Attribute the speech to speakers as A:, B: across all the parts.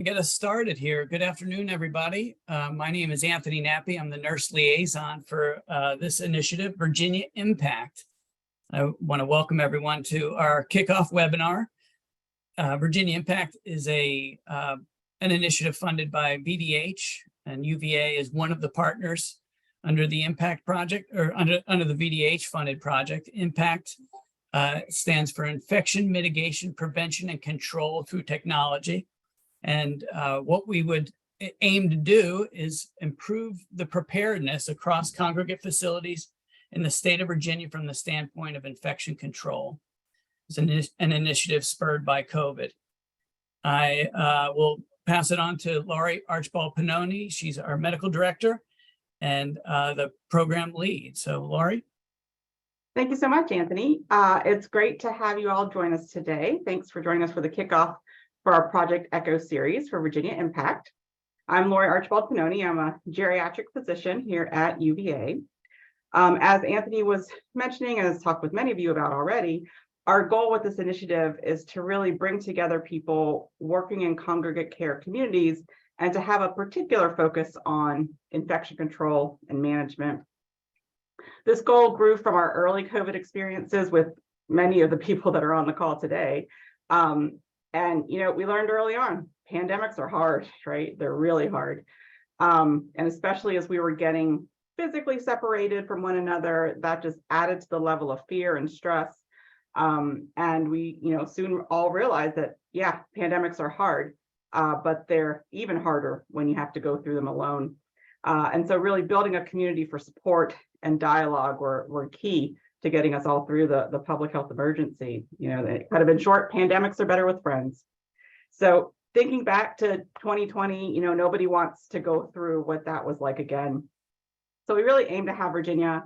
A: Get us started here. Good afternoon, everybody. My name is Anthony Nappi. I'm the nurse liaison for this initiative, Virginia Impact. I want to welcome everyone to our kickoff webinar. Virginia Impact is an initiative funded by VDH, and UVA is one of the partners under the Impact project, or under the VDH funded project. Impact stands for Infection Mitigation, Prevention, and Control through Technology. And what we would aim to do is improve the preparedness across congregate facilities in the state of Virginia from the standpoint of infection control. It's an initiative spurred by COVID. I will pass it on to Laurie Archibald-Pannoni. She's our medical director and the program lead. So Laurie.
B: Thank you so much, Anthony. It's great to have you all join us today. Thanks for joining us for the kickoff for our Project ECHO series for Virginia Impact. I'm Laurie Archibald-Pannoni. I'm a geriatric physician here at UVA. As Anthony was mentioning and has talked with many of you about already, our goal with this initiative is to really bring together people working in congregate care communities and to have a particular focus on infection control and management. This goal grew from our early COVID experiences with many of the people that are on the call today. And, we learned early on, pandemics are hard, right? They're really hard. And especially as we were getting physically separated from one another, that just added to the level of fear and stress. And we, soon all realized that, yeah, pandemics are hard, but they're even harder when you have to go through them alone. And so really building a community for support and dialogue were key to getting us all through the public health emergency. It kind of in short, pandemics are better with friends. So thinking back to 2020, nobody wants to go through what that was like again. So we really aim to have Virginia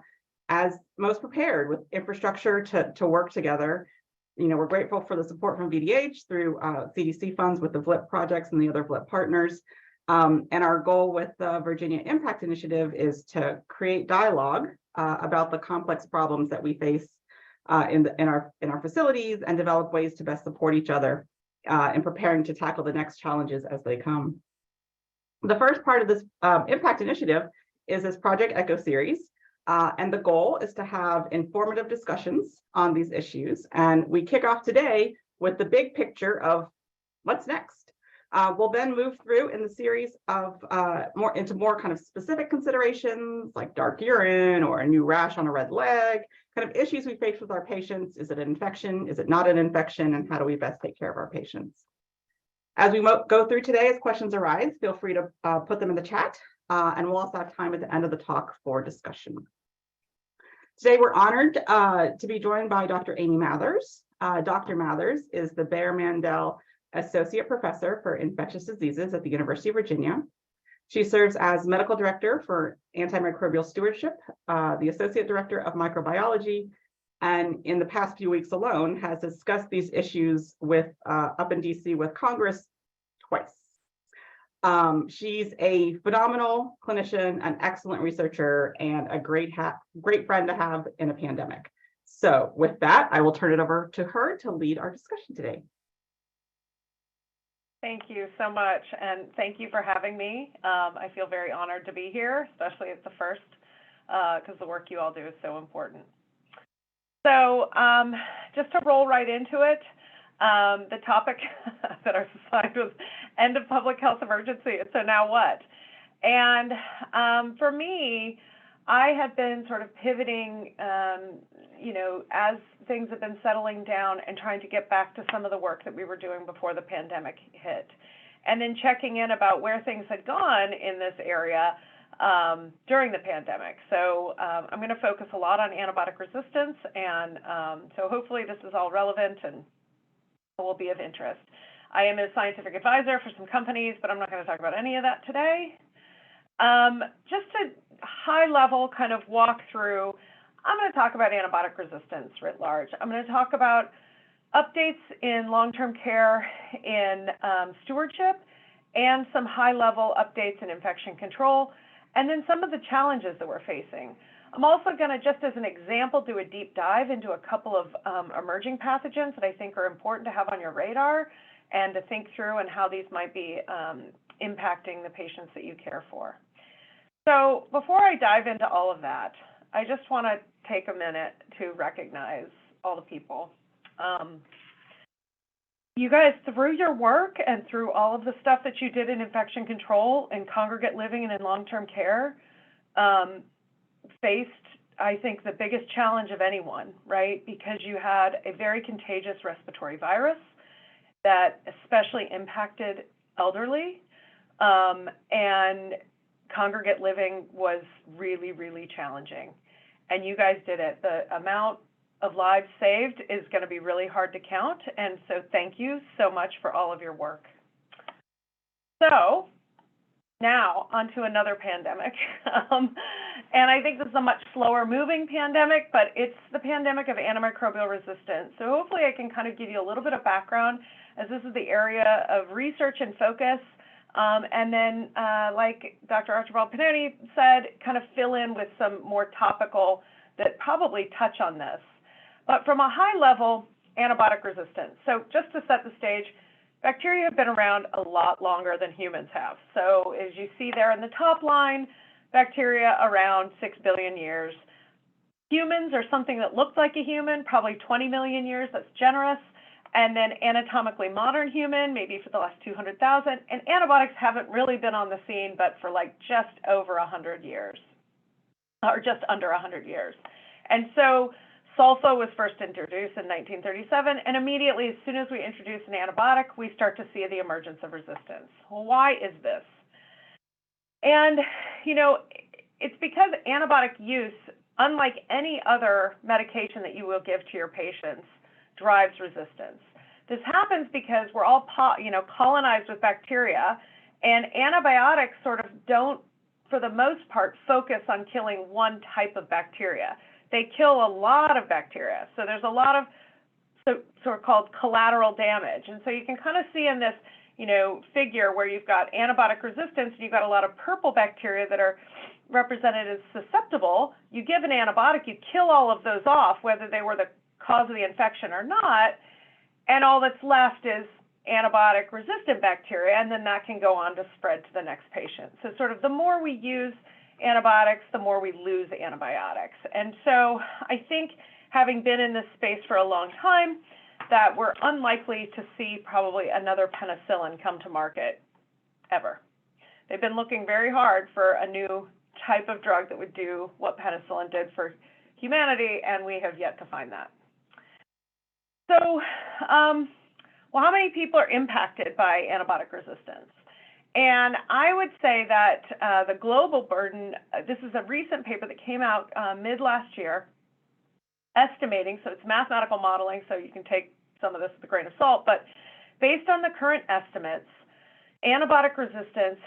B: as most prepared with infrastructure to work together. We're grateful for the support from VDH through CDC funds with the VLIP projects and the other VLIP partners. And our goal with the Virginia Impact Initiative is to create dialogue about the complex problems that we face in our facilities and develop ways to best support each other in preparing to tackle the next challenges as they come. The first part of this Impact Initiative is this Project ECHO series. And the goal is to have informative discussions on these issues. And we kick off today with the big picture of what's next. We'll then move through in the series of more kind of specific considerations like dark urine or a new rash on a red leg, kind of issues we face with our patients. Is it an infection? Is it not an infection? And how do we best take care of our patients? As we go through today, as questions arise, feel free to put them in the chat, and we'll also have time at the end of the talk for discussion. Today, we're honored to be joined by Dr. Amy Mathers. Dr. Mathers is the Bayer Mandel Associate Professor for Infectious Diseases at the University of Virginia. She serves as Medical Director for Antimicrobial Stewardship, the Associate Director of Microbiology, and in the past few weeks alone has discussed these issues up in DC with Congress twice. She's a phenomenal clinician, an excellent researcher, and a great friend to have in a pandemic. So with that, I will turn it over to her to lead our discussion today.
C: Thank you so much, and thank you for having me. I feel very honored to be here, especially at the first, because the work you all do is so important. So just to roll right into it, the topic that I assigned was end of public health emergency. So now what? And for me, I have been sort of pivoting, as things have been settling down and trying to get back to some of the work that we were doing before the pandemic hit. And then checking in about where things had gone in this area during the pandemic. So I'm going to focus a lot on antibiotic resistance. And so hopefully this is all relevant and will be of interest. I am a scientific advisor for some companies, but I'm not going to talk about any of that today. Just a high level kind of walk through, I'm going to talk about antibiotic resistance writ large. I'm going to talk about updates in long-term care in stewardship and some high-level updates in infection control, and then some of the challenges that we're facing. I'm also going to, just as an example, do a deep dive into a couple of emerging pathogens that I think are important to have on your radar, and to think through and how these might be impacting the patients that you care for. So before I dive into all of that, I just want to take a minute to recognize all the people. You guys, through your work and through all of the stuff that you did in infection control and congregate living and in long-term care, faced, I think, the biggest challenge of anyone, right? Because you had a very contagious respiratory virus that especially impacted elderly, and congregate living was really, really challenging. And you guys did it. The amount of lives saved is going to be really hard to count. And so thank you so much for all of your work. So now onto another pandemic. And I think this is a much slower moving pandemic, but it's the pandemic of antimicrobial resistance. So hopefully I can kind of give you a little bit of background, as this is the area of research and focus. And then, like Dr. Archibald Pannoni said, kind of fill in with some more topical that probably touch on this. But from a high level, antibiotic resistance. So just to set the stage, bacteria have been around a lot longer than humans have. So as you see there in the top line, bacteria around 6 billion years. Humans are something that looked like a human, probably 20 million years, that's generous. And then anatomically modern human, maybe for the last 200,000. And antibiotics haven't really been on the scene, but for like just over 100 years, or just under 100 years. And so sulfa was first introduced in 1937, and immediately, as soon as we introduce an antibiotic, we start to see the emergence of resistance. Well, why is this? And, you know, it's because antibiotic use, unlike any other medication that you will give to your patients, drives resistance. This happens because we're all, colonized with bacteria, and antibiotics sort of don't, for the most part, focus on killing one type of bacteria. They kill a lot of bacteria. So there's a lot of so-called collateral damage. And so you can kind of see in this, figure where you've got antibiotic resistance and you've got a lot of purple bacteria that are represented as susceptible. You give an antibiotic, you kill all of those off, whether they were the cause of the infection or not, and all that's left is antibiotic-resistant bacteria, and then that can go on to spread to the next patient. So sort of the more we use antibiotics, the more we lose antibiotics. And so I think, having been in this space for a long time, that we're unlikely to see probably another penicillin come to market ever. They've been looking very hard for a new type of drug that would do what penicillin did for humanity, and we have yet to find that. So, well, how many people are impacted by antibiotic resistance? And I would say that the global burden, this is a recent paper that came out mid last year, estimating, so it's mathematical modeling, so you can take some of this with a grain of salt, but based on the current estimates, antibiotic resistance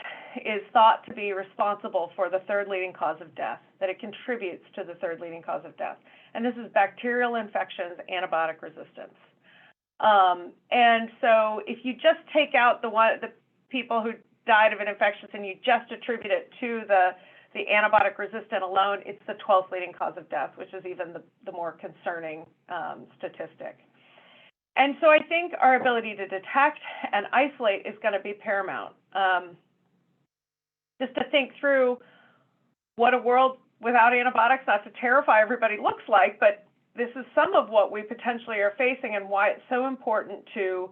C: is thought to be responsible for the third leading cause of death, that it contributes to the third leading cause of death. And this is bacterial infections, antibiotic resistance. And so if you just take out the people who died of an infection and you just attribute it to the antibiotic resistant alone, it's the 12th leading cause of death, which is even the more concerning statistic. And so I think our ability to detect and isolate is going to be paramount. Just to think through what a world without antibiotics, not to terrify everybody, looks like, but this is some of what we potentially are facing and why it's so important to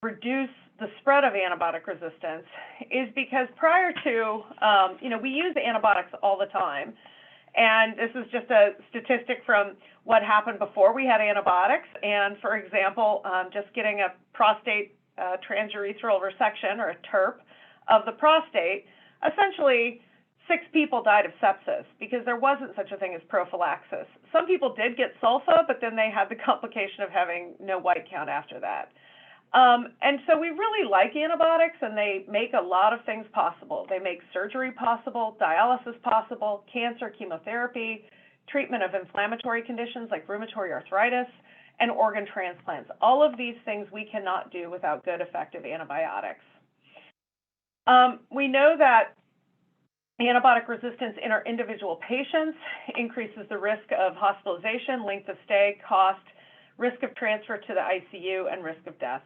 C: reduce the spread of antibiotic resistance is because prior to, we use antibiotics all the time. And this is just a statistic from what happened before we had antibiotics. And for example, just getting a prostate transurethral resection, or a TURP, of the prostate, essentially 6 people died of sepsis because there wasn't such a thing as prophylaxis. Some people did get sulfa, but then they had the complication of having no white count after that. And so we really like antibiotics, and they make a lot of things possible. They make surgery possible, dialysis possible, cancer, chemotherapy, treatment of inflammatory conditions like rheumatoid arthritis, and organ transplants. All of these things we cannot do without good, effective antibiotics. We know that antibiotic resistance in our individual patients increases the risk of hospitalization, length of stay, cost, risk of transfer to the ICU, and risk of death.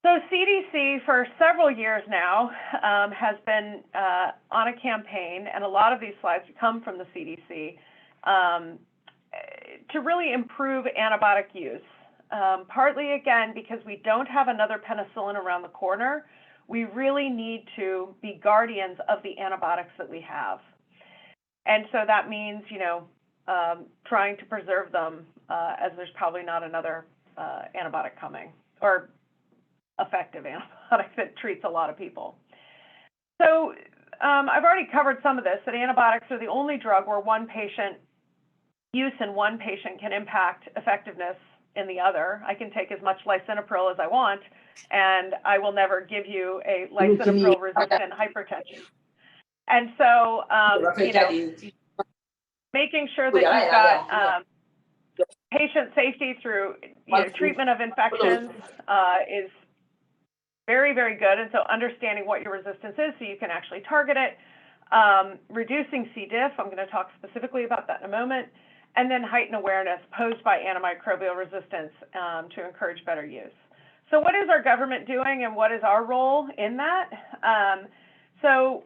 C: So CDC for several years now has been on a campaign, and a lot of these slides come from the CDC, to really improve antibiotic use. Partly, again, because we don't have another penicillin around the corner, we really need to be guardians of the antibiotics that we have. And so that means, trying to preserve them as there's probably not another antibiotic coming, or effective antibiotic that treats a lot of people. So I've already covered some of this, that antibiotics are the only drug where use in one patient can impact effectiveness in the other. I can take as much lisinopril as I want, and I will never give you a lisinopril-resistant hypertension. And so, making sure that you've got patient safety through treatment of infections is very, very good. And so understanding what your resistance is so you can actually target it. Reducing C. diff, I'm going to talk specifically about that in a moment. And then heightened awareness posed by antimicrobial resistance to encourage better use. So what is our government doing, and what is our role in that? So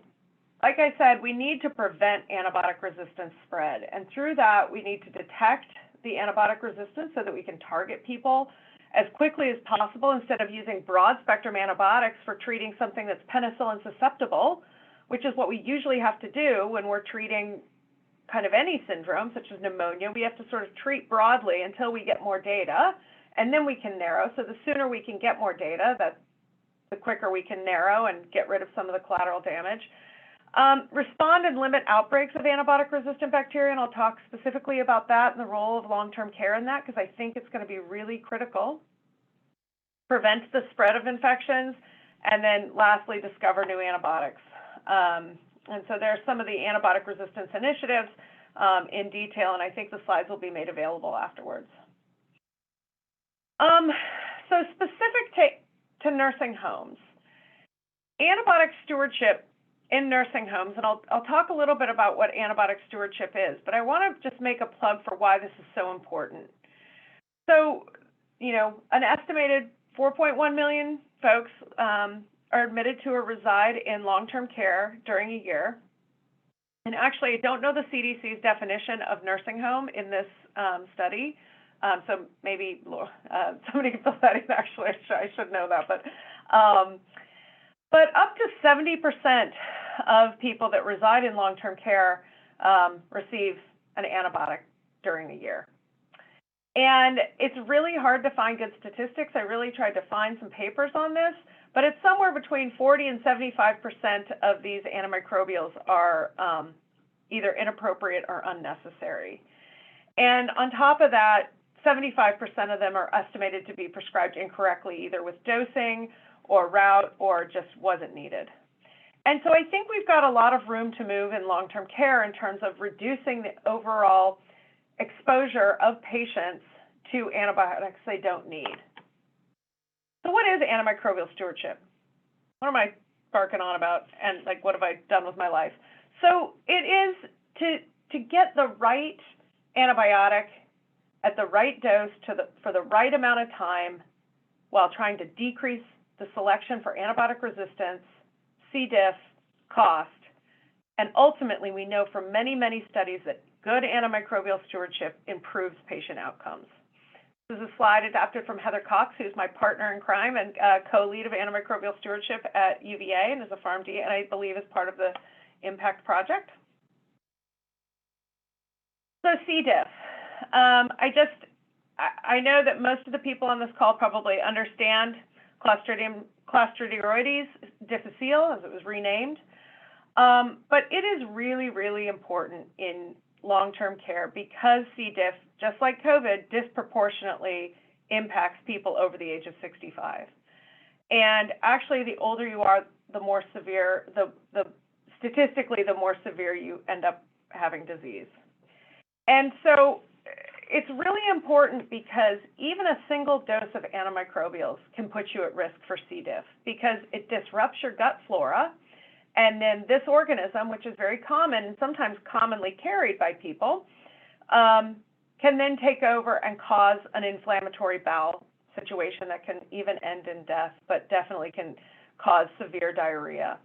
C: like I said, we need to prevent antibiotic resistance spread. And through that, we need to detect the antibiotic resistance so that we can target people as quickly as possible instead of using broad spectrum antibiotics for treating something that's penicillin susceptible, which is what we usually have to do when we're treating kind of any syndrome, such as pneumonia. We have to sort of treat broadly until we get more data, and then we can narrow. So the sooner we can get more data, the quicker we can narrow and get rid of some of the collateral damage. Respond and limit outbreaks of antibiotic-resistant bacteria, and I'll talk specifically about that and the role of long-term care in that, because I think it's going to be really critical. Prevent the spread of infections, and then lastly, discover new antibiotics. And so there are some of the antibiotic resistance initiatives in detail, and I think the slides will be made available afterwards. So specific to nursing homes, antibiotic stewardship in nursing homes, and I'll talk a little bit about what antibiotic stewardship is, but I want to just make a plug for why this is so important. So, an estimated 4.1 million folks are admitted to or reside in long-term care during a year. And actually, I don't know the CDC's definition of nursing home in this study. So maybe somebody can fill that in. Actually, I should know that. But up to 70% of people that reside in long-term care receive an antibiotic during a year. And it's really hard to find good statistics. I really tried to find some papers on this, but it's somewhere between 40 and 75% of these antimicrobials are either inappropriate or unnecessary. And on top of that, 75% of them are estimated to be prescribed incorrectly, either with dosing or route, or just wasn't needed. And so I think we've got a lot of room to move in long-term care in terms of reducing the overall exposure of patients to antibiotics they don't need. So what is antimicrobial stewardship? What am I barking on about, and what have I done with my life? So it is to get the right antibiotic at the right dose for the right amount of time while trying to decrease the selection for antibiotic resistance, C. diff, cost, and ultimately we know from many, many studies that good antimicrobial stewardship improves patient outcomes. This is a slide adapted from Heather Cox, who's my partner in crime and co-lead of antimicrobial stewardship at UVA and is a PharmD, and I believe is part of the IMPACT project. So C. diff. I know that most of the people on this call probably understand Clostridioides difficile, as it was renamed. But it is really, really important in long-term care because C. diff, just like COVID, disproportionately impacts people over the age of 65. And actually, the older you are, the more severe, statistically, the more severe you end up having disease. And so it's really important because even a single dose of antimicrobials can put you at risk for C. diff because it disrupts your gut flora. And then this organism, which is very common and sometimes commonly carried by people, can then take over and cause an inflammatory bowel situation that can even end in death, but definitely can cause severe diarrhea.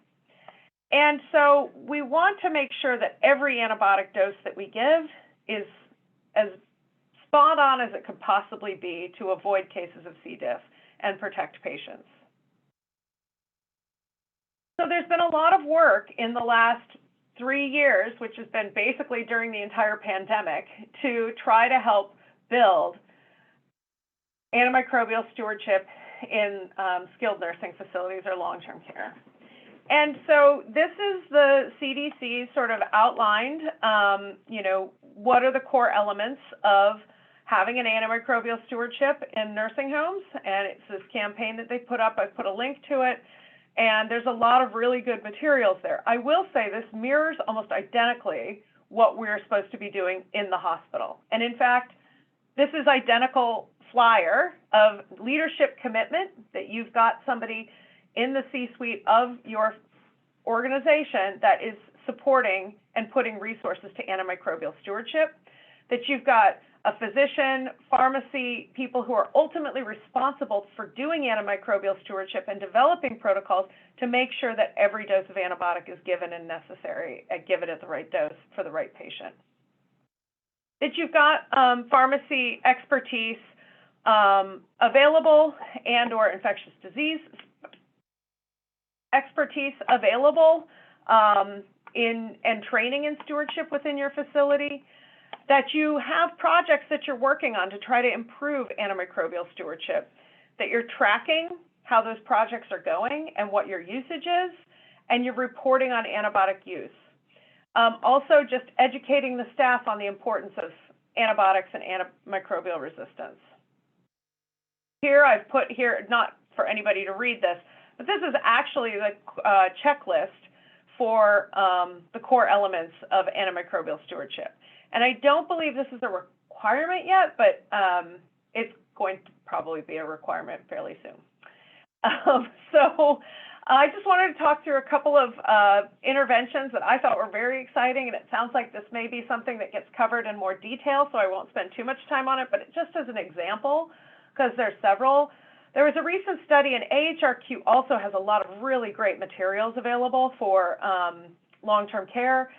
C: And so we want to make sure that every antibiotic dose that we give is as spot on as it could possibly be to avoid cases of C. diff and protect patients. So there's been a lot of work in the last 3 years, which has been basically during the entire pandemic, to try to help build antimicrobial stewardship in skilled nursing facilities or long-term care. And so this is the CDC sort of outlined, what are the core elements of having an antimicrobial stewardship in nursing homes. And it's this campaign that they put up. I put a link to it. And there's a lot of really good materials there. I will say this mirrors almost identically what we're supposed to be doing in the hospital. And in fact, this is identical flyer of leadership commitment that you've got somebody in the C-suite of your organization that is supporting and putting resources to antimicrobial stewardship, that you've got a physician, pharmacy, people who are ultimately responsible for doing antimicrobial stewardship and developing protocols to make sure that every dose of antibiotic is given and necessary, given at the right dose for the right patient. That you've got pharmacy expertise available and or infectious disease expertise available and training in stewardship within your facility, that you have projects that you're working on to try to improve antimicrobial stewardship, that you're tracking how those projects are going and what your usage is, and you're reporting on antibiotic use. Also, just educating the staff on the importance of antibiotics and antimicrobial resistance. Here, I've put here, not for anybody to read this, but this is actually the checklist for the core elements of antimicrobial stewardship. And I don't believe this is a requirement yet, but it's going to probably be a requirement fairly soon. So I just wanted to talk through a couple of interventions that I thought were very exciting, and it sounds like this may be something that gets covered in more detail, so I won't spend too much time on it, but just as an example, because there's several. There was a recent study, and AHRQ also has a lot of really great materials available for long-term care.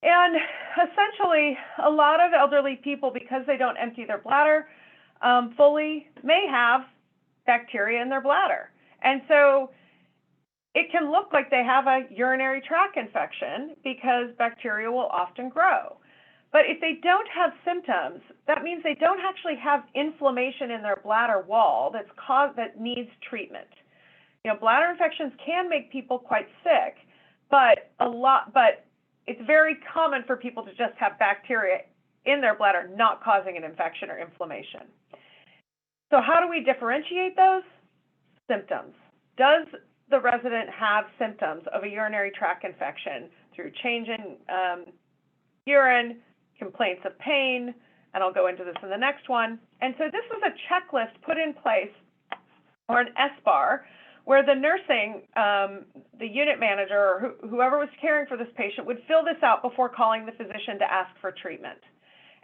C: And essentially, a lot of elderly people, because they don't empty their bladder fully, may have bacteria in their bladder. And so it can look like they have a urinary tract infection because bacteria will often grow. But if they don't have symptoms, that means they don't actually have inflammation in their bladder wall that needs treatment. Bladder infections can make people quite sick, but it's very common for people to just have bacteria in their bladder not causing an infection or inflammation. So how do we differentiate those? Symptoms. Does the resident have symptoms of a urinary tract infection through change in urine, complaints of pain, and I'll go into this in the next one. And so this was a checklist put in place, or an SBAR, where the nursing, the unit manager, or whoever was caring for this patient would fill this out before calling the physician to ask for treatment.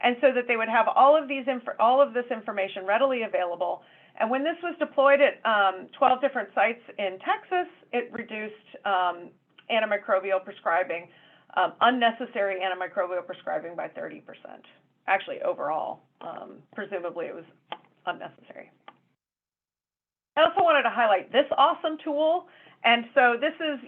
C: And so that they would have all of this information readily available. And when this was deployed at 12 different sites in Texas, it reduced antimicrobial prescribing, unnecessary antimicrobial prescribing by 30%. Actually, overall, presumably it was unnecessary. I also wanted to highlight this awesome tool. And so this is,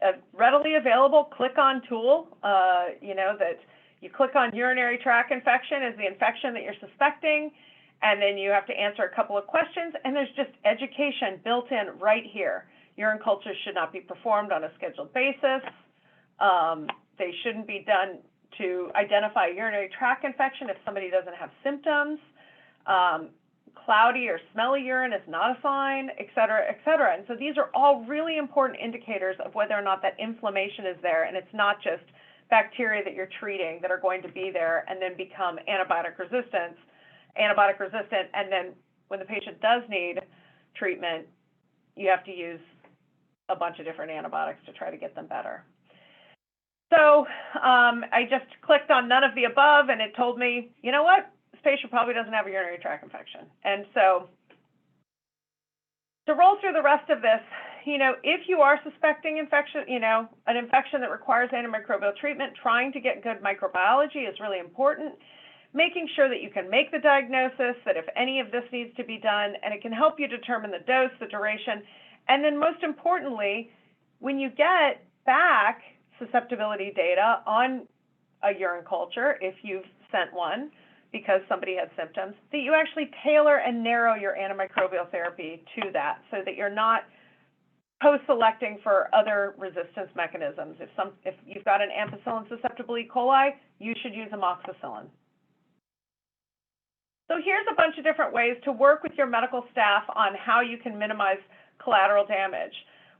C: a readily available click-on tool, that you click on urinary tract infection as the infection that you're suspecting, and then you have to answer a couple of questions, and there's just education built in right here. Urine cultures should not be performed on a scheduled basis. They shouldn't be done to identify urinary tract infection if somebody doesn't have symptoms. Cloudy or smelly urine is not a sign, et cetera, et cetera. And so these are all really important indicators of whether or not that inflammation is there, and it's not just bacteria that you're treating that are going to be there and then become antibiotic resistant, and then when the patient does need treatment, you have to use a bunch of different antibiotics to try to get them better. So I just clicked on none of the above, and it told me, you know what? This patient probably doesn't have a urinary tract infection. And so To roll through the rest of this, if you are suspecting infection, an infection that requires antimicrobial treatment, trying to get good microbiology is really important. Making sure that you can make the diagnosis, that if any of this needs to be done, and it can help you determine the dose, the duration, and then most importantly, when you get back susceptibility data on a urine culture, if you've sent one because somebody had symptoms, that you actually tailor and narrow your antimicrobial therapy to that so that you're not post-selecting for other resistance mechanisms. If you've got an ampicillin susceptible E. coli, you should use amoxicillin. So here's a bunch of different ways to work with your medical staff on how you can minimize collateral damage.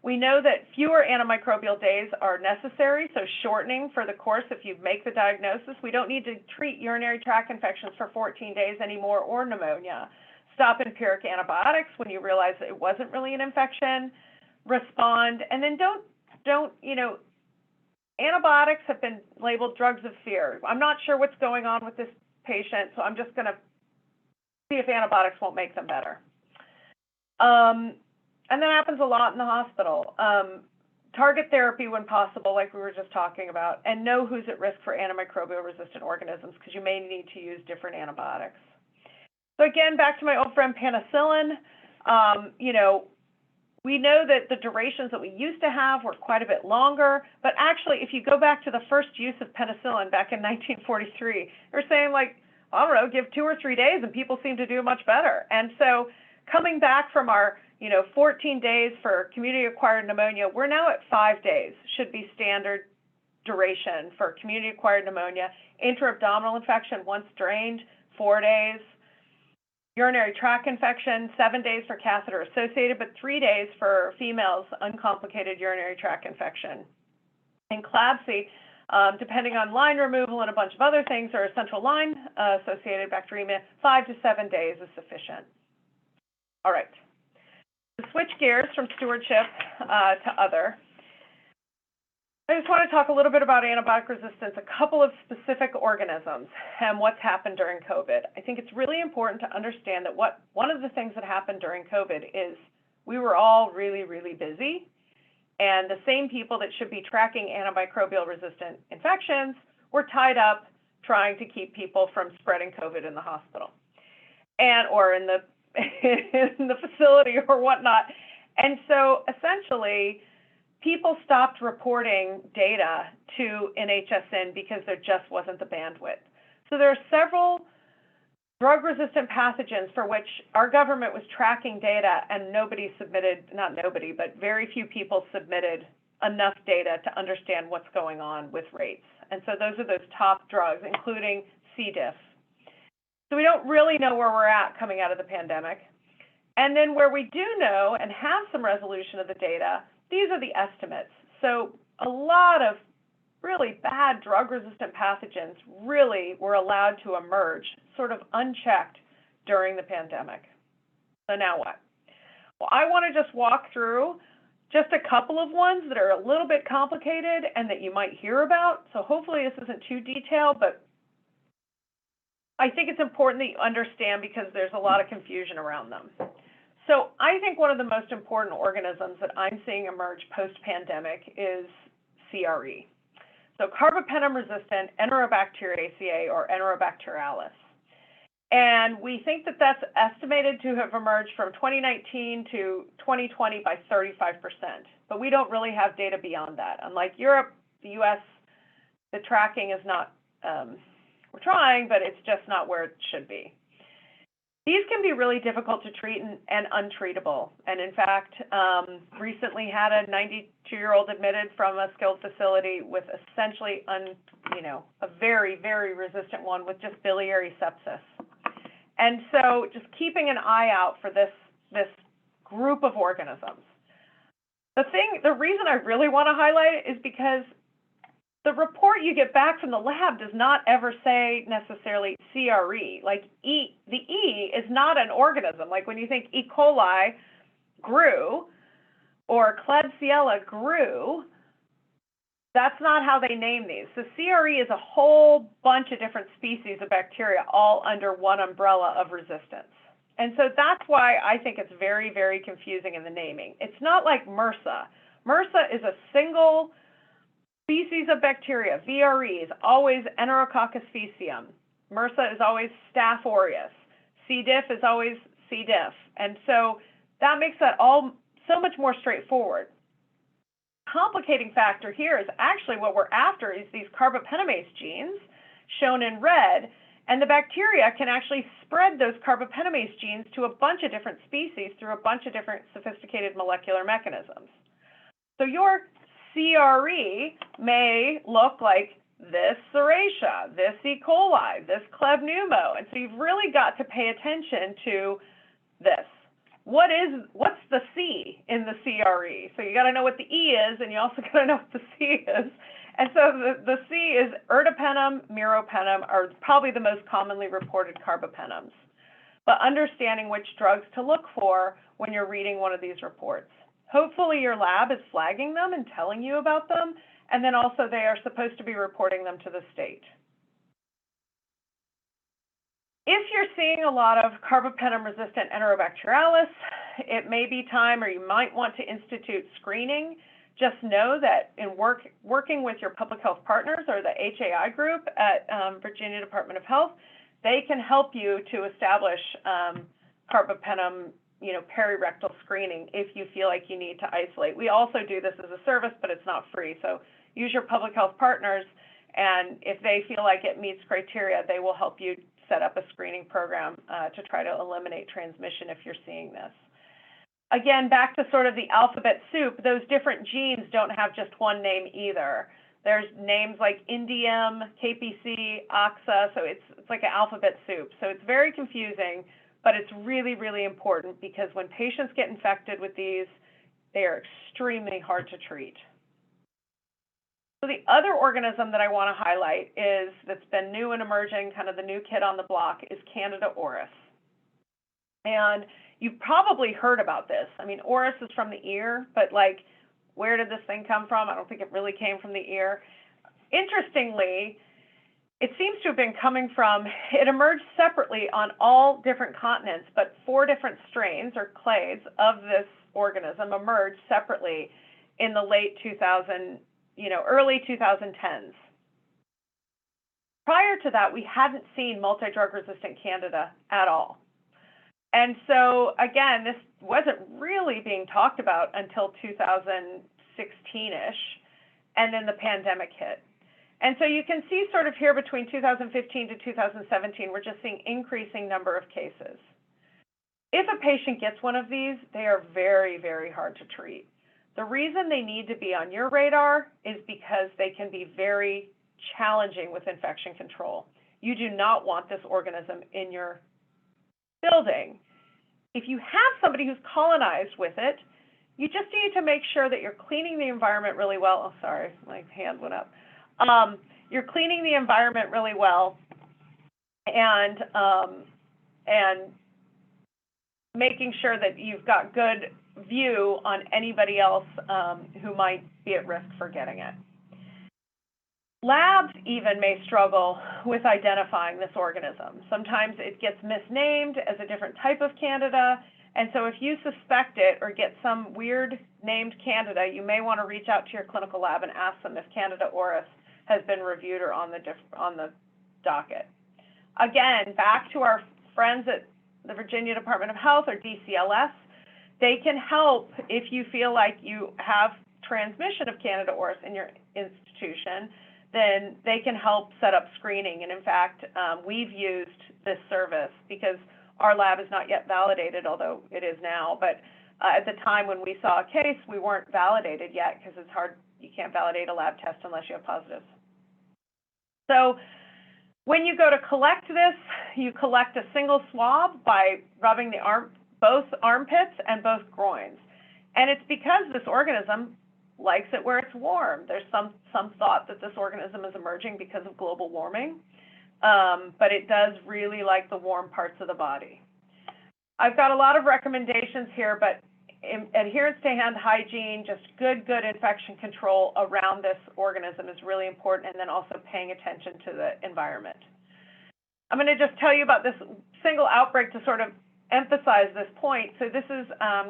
C: We know that fewer antimicrobial days are necessary, so shortening for the course if you make the diagnosis. We don't need to treat urinary tract infections for 14 days anymore or pneumonia. Stop empiric antibiotics when you realize that it wasn't really an infection. Respond, and then don't, antibiotics have been labeled drugs of fear. I'm not sure what's going on with this patient, so I'm just going to see if antibiotics won't make them better. And that happens a lot in the hospital. Target therapy when possible, like we were just talking about, and know who's at risk for antimicrobial resistant organisms because you may need to use different antibiotics. So again, back to my old friend penicillin, we know that the durations that we used to have were quite a bit longer, but actually, if you go back to the first use of penicillin back in 1943, they're saying I don't know, give 2 or 3 days and people seem to do much better. And so coming back from our 14 days for community-acquired pneumonia, we're now at 5 days, should be standard duration for community-acquired pneumonia. Intra-abdominal infection, once drained, 4 days. Urinary tract infection, 7 days for catheter-associated, but 3 days for females, uncomplicated urinary tract infection. And CLABSI, depending on line removal and a bunch of other things, or a central line associated bacteremia, 5 to 7 days is sufficient. All right. To switch gears from stewardship to other, I just want to talk a little bit about antibiotic resistance, a couple of specific organisms and what's happened during COVID. I think it's really important to understand that one of the things that happened during COVID is we were all really, really busy, and the same people that should be tracking antimicrobial resistant infections were tied up trying to keep people from spreading COVID in the hospital or in the in the facility or whatnot. And so essentially, people stopped reporting data to NHSN because there just wasn't the bandwidth. So there are several drug-resistant pathogens for which our government was tracking data and nobody submitted, not nobody, but very few people submitted enough data to understand what's going on with rates. And so those are those top drugs, including C. diff. So we don't really know where we're at coming out of the pandemic. And then where we do know and have some resolution of the data, these are the estimates. So a lot of really bad drug-resistant pathogens really were allowed to emerge sort of unchecked during the pandemic. So now what? Well, I want to just walk through just a couple of ones that are a little bit complicated and that you might hear about. So hopefully this isn't too detailed, but I think it's important that you understand because there's a lot of confusion around them. So I think one of the most important organisms that I'm seeing emerge post-pandemic is CRE. So carbapenem-resistant Enterobacteriaceae or Enterobacterialis. And we think that that's estimated to have emerged from 2019 to 2020 by 35%. But we don't really have data beyond that. Unlike Europe, the US, the tracking is not, we're trying, but it's just not where it should be. These can be really difficult to treat and untreatable. And in fact, recently had a 92-year-old admitted from a skilled facility with essentially, a very, very resistant one with just biliary sepsis. And so just keeping an eye out for this group of organisms. The reason I really want to highlight it is because the report you get back from the lab does not ever say necessarily CRE. Like the E is not an organism. Like when you think E. coli grew or Klebsiella grew, that's not how they name these. So CRE is a whole bunch of different species of bacteria all under one umbrella of resistance. And so that's why I think it's very, very confusing in the naming. It's not like MRSA. MRSA is a single species of bacteria. VRE is always Enterococcus faecium. MRSA is always Staph aureus. C. diff is always C. diff. And so that makes that all so much more straightforward. Complicating factor here is actually what we're after is these carbapenemase genes shown in red, and the bacteria can actually spread those carbapenemase genes to a bunch of different species through a bunch of different sophisticated molecular mechanisms. So your CRE may look like this Serratia, this E. coli, this Kleb pneumo, and so you've really got to pay attention to this. What's the C in the CRE? So you got to know what the E is, and you also got to know what the C is. And so the C is ertapenem, meropenem are probably the most commonly reported carbapenems. But understanding which drugs to look for when you're reading one of these reports. Hopefully your lab is flagging them and telling you about them, and then also they are supposed to be reporting them to the state. If you're seeing a lot of carbapenem-resistant Enterobacterialis, it may be time, or you might want to institute screening. Just know that in working with your public health partners or the HAI group at Virginia Department of Health, they can help you to establish carbapenem, perirectal screening if you feel like you need to isolate. We also do this as a service, but it's not free. So use your public health partners, and if they feel like it meets criteria, they will help you set up a screening program to try to eliminate transmission if you're seeing this. Again, back to sort of the alphabet soup, those different genes don't have just one name either. There's names like Indium, KPC, OXA, so it's like an alphabet soup. So it's very confusing, but it's really, really important because when patients get infected with these, they are extremely hard to treat. So the other organism that I want to highlight is that's been new and emerging, kind of the new kid on the block, is Candida auris. And you've probably heard about this. I mean, auris is from the ear, but like, where did this thing come from? I don't think it really came from the ear. Interestingly, it seems to have been coming from, it emerged separately on all different continents, but 4 different strains or clades of this organism emerged separately in the late 2000s. Early 2010s. Prior to that, we hadn't seen multi-drug resistant Candida at all. And so again, this wasn't really being talked about until 2016-ish, and then the pandemic hit. And so you can see sort of here between 2015 to 2017, we're just seeing increasing number of cases. If a patient gets one of these, they are very, very hard to treat. The reason they need to be on your radar is because they can be very challenging with infection control. You do not want this organism in your building. If you have somebody who's colonized with it, you just need to make sure that you're cleaning the environment really well. Oh, sorry, my hand went up. You're cleaning the environment really well and making sure that you've got good view on anybody else who might be at risk for getting it. Labs even may struggle with identifying this organism. Sometimes it gets misnamed as a different type of Candida, and so if you suspect it or get some weird named Candida, you may want to reach out to your clinical lab and ask them if Candida auris has been reviewed or on the docket. Again, back to our friends at the Virginia Department of Health or DCLS, they can help if you feel like you have transmission of Candida auris in your institution, then they can help set up screening. And in fact, we've used this service because our lab is not yet validated, although it is now. But at the time when we saw a case, we weren't validated yet because it's hard, you can't validate a lab test unless you have positives. So when you go to collect this, you collect a single swab by rubbing the both armpits and both groins. And it's because this organism likes it where it's warm. There's some thought that this organism is emerging because of global warming, but it does really like the warm parts of the body. I've got a lot of recommendations here, but adherence to hand hygiene, just good infection control around this organism is really important, and then also paying attention to the environment. I'm going to just tell you about this single outbreak to sort of emphasize this point. So this is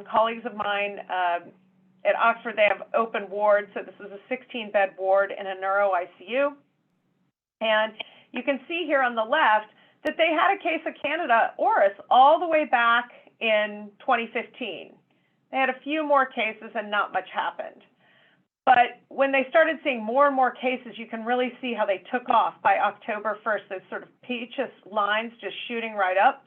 C: colleagues of mine at Oxford. They have open wards. So this is a 16-bed ward in a neuro ICU. And you can see here on the left that they had a case of Candida auris all the way back in 2015. They had a few more cases and not much happened. But when they started seeing more and more cases, you can really see how they took off by October 1st, those sort of peaches lines just shooting right up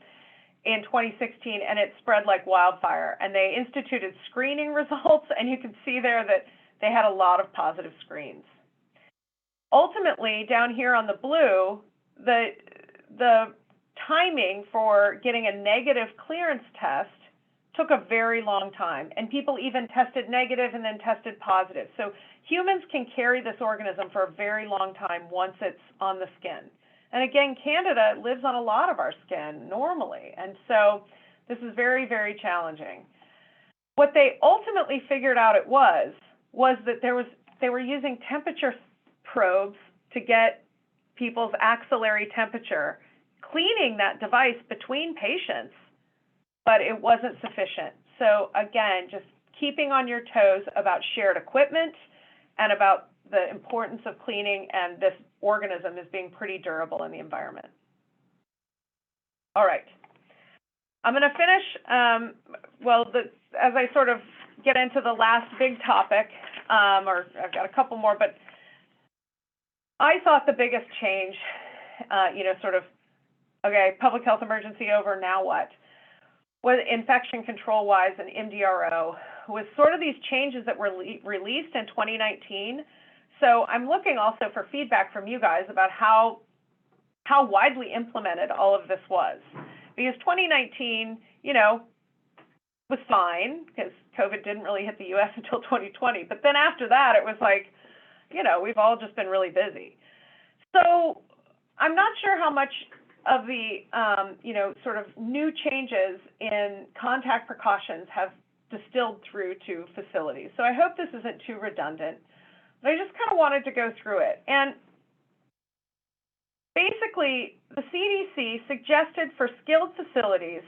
C: in 2016, and it spread like wildfire. And they instituted screening results, and you can see there that they had a lot of positive screens. Ultimately, down here on the blue, the timing for getting a negative clearance test took a very long time, and people even tested negative and then tested positive. So humans can carry this organism for a very long time once it's on the skin. And again, Candida lives on a lot of our skin normally, and so this is very, very challenging. What they ultimately figured out it was that they were using temperature probes to get people's axillary temperature, cleaning that device between patients, but it wasn't sufficient. So again, just keeping on your toes about shared equipment and about the importance of cleaning, and this organism is being pretty durable in the environment. All right. I'm going to finish, as I sort of get into the last big topic, or I've got a couple more, but I thought the biggest change, okay, public health emergency over, now what? Was infection control-wise and MDRO, was sort of these changes that were released in 2019. So I'm looking also for feedback from you guys about how widely implemented all of this was. Because 2019, was fine, because COVID didn't really hit the US until 2020. But then after that, it was like, we've all just been really busy. So I'm not sure how much of the, sort of new changes in contact precautions have distilled through to facilities. So I hope this isn't too redundant, but I just kind of wanted to go through it. And basically, the CDC suggested for skilled facilities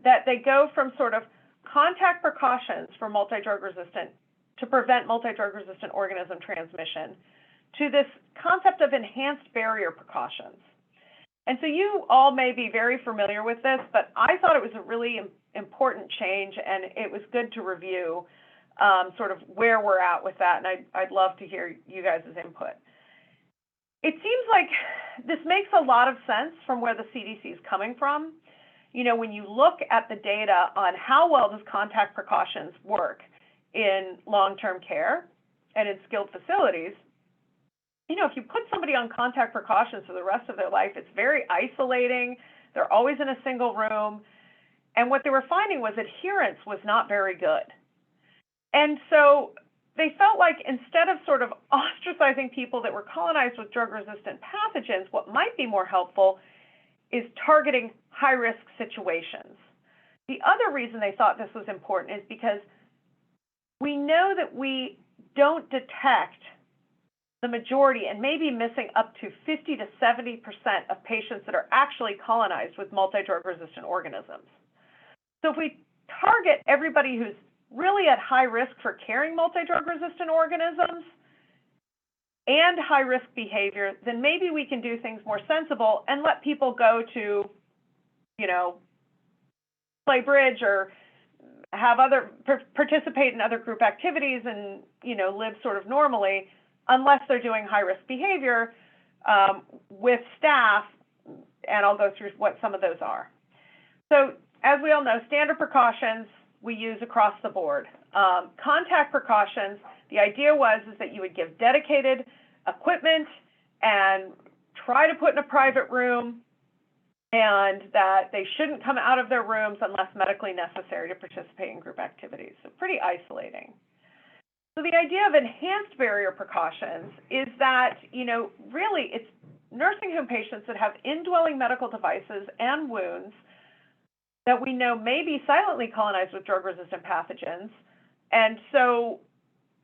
C: that they go from sort of contact precautions for multi-drug resistant to prevent multi-drug resistant organism transmission to this concept of enhanced barrier precautions. And so you all may be very familiar with this, but I thought it was a really important change, and it was good to review sort of where we're at with that, and I'd love to hear you guys' input. It seems like this makes a lot of sense from where the CDC is coming from. When you look at the data on how well does contact precautions work in long-term care and in skilled facilities, if you put somebody on contact precautions for the rest of their life, it's very isolating. They're always in a single room. And what they were finding was adherence was not very good. And so they felt like instead of sort of ostracizing people that were colonized with drug-resistant pathogens, what might be more helpful is targeting high-risk situations. The other reason they thought this was important is because we know that we don't detect the majority, and maybe missing up to 50 to 70% of patients that are actually colonized with multi-drug resistant organisms. So if we target everybody who's really at high risk for carrying multi-drug resistant organisms and high risk behavior, then maybe we can do things more sensible and let people go to, play bridge or have participate in other group activities and, live sort of normally, unless they're doing high-risk behavior with staff, and I'll go through what some of those are. So as we all know, standard precautions we use across the board. Contact precautions, the idea is that you would give dedicated equipment and try to put in a private room, and that they shouldn't come out of their rooms unless medically necessary to participate in group activities. So pretty isolating. So the idea of enhanced barrier precautions is that, really it's nursing home patients that have indwelling medical devices and wounds that we know may be silently colonized with drug-resistant pathogens. And so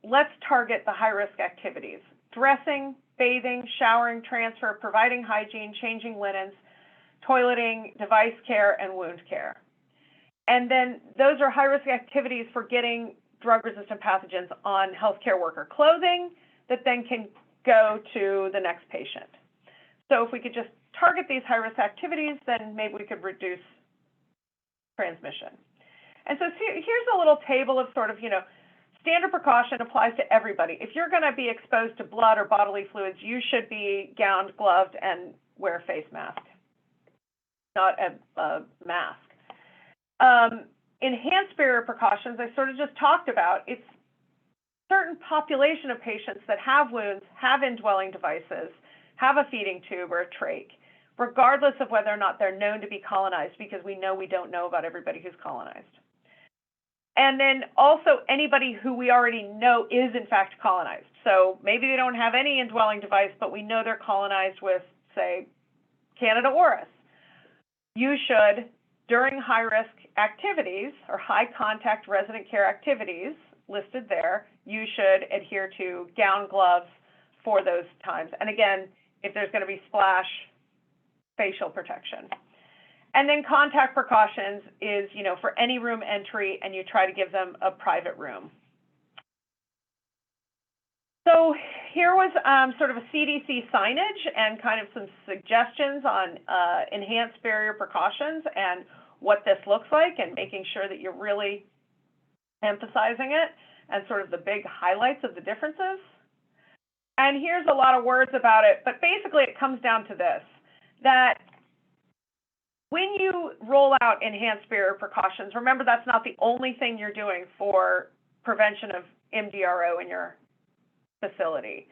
C: let's target the high-risk activities: dressing, bathing, showering, transfer, providing hygiene, changing linens, toileting, device care, and wound care. And then those are high-risk activities for getting drug-resistant pathogens on healthcare worker clothing that then can go to the next patient. So if we could just target these high-risk activities, then maybe we could reduce transmission. And so here's a little table of sort of, standard precaution applies to everybody. If you're going to be exposed to blood or bodily fluids, you should be gowned, gloved, and wear a face mask, not a mask. Enhanced barrier precautions, I sort of just talked about. It's certain population of patients that have wounds, have indwelling devices, have a feeding tube or a trach, regardless of whether or not they're known to be colonized, because we know we don't know about everybody who's colonized. And then also anybody who we already know is in fact colonized. So maybe they don't have any indwelling device, but we know they're colonized with, say, Candida auris. You should, during high-risk activities or high-contact resident care activities listed there, you should adhere to gown, gloves for those times. And again, if there's going to be splash, facial protection. And then contact precautions is, for any room entry, and you try to give them a private room. So here was sort of a CDC signage and kind of some suggestions on enhanced barrier precautions and what this looks like, and making sure that you're really emphasizing it and sort of the big highlights of the differences. And here's a lot of words about it, but basically it comes down to this, that when you roll out enhanced barrier precautions, remember that's not the only thing you're doing for prevention of MDRO in your facility.